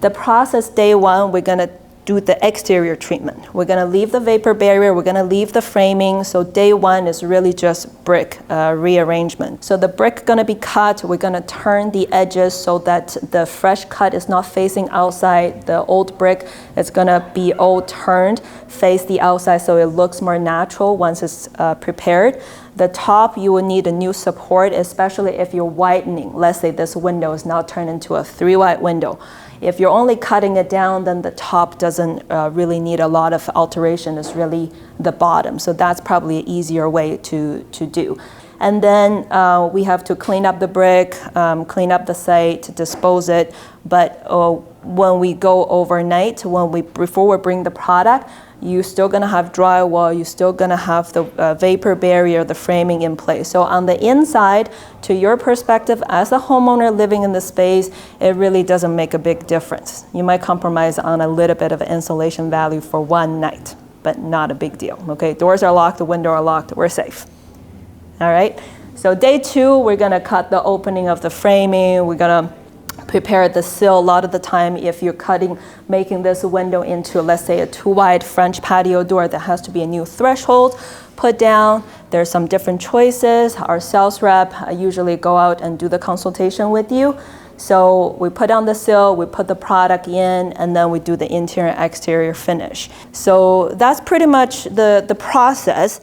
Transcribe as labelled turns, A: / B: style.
A: The process, day one, we're gonna do the exterior treatment. We're gonna leave the vapor barrier, we're gonna leave the framing. So day one is really just brick rearrangement. So the brick gonna be cut, we're gonna turn the edges so that the fresh cut is not facing outside. The old brick is gonna be all turned, face the outside so it looks more natural once it's prepared. The top, you will need a new support, especially if you're widening. Let's say this window is now turned into a 3-wide window. If you're only cutting it down, then the top doesn't really need a lot of alteration. It's really the bottom. So that's probably an easier way to do. And then we have to clean up the brick, clean up the site, dispose it. But when we go overnight, before we bring the product, you're still gonna have drywall, you're still gonna have the vapor barrier, the framing in place. So on the inside, to your perspective as a homeowner living in the space, it really doesn't make a big difference. You might compromise on a little bit of insulation value for one night, but not a big deal, okay? Doors are locked, the windows are locked, we're safe. All right, so day two, we're gonna cut the opening of the framing, we're gonna prepare the sill. A lot of the time, if you're making this window into, let's say, a 2-wide French patio door, that has to be a new threshold put down. There's some different choices. Our sales rep usually go out and do the consultation with you. So we put on the sill, we put the product in, and then we do the interior and exterior finish. So that's pretty much the process.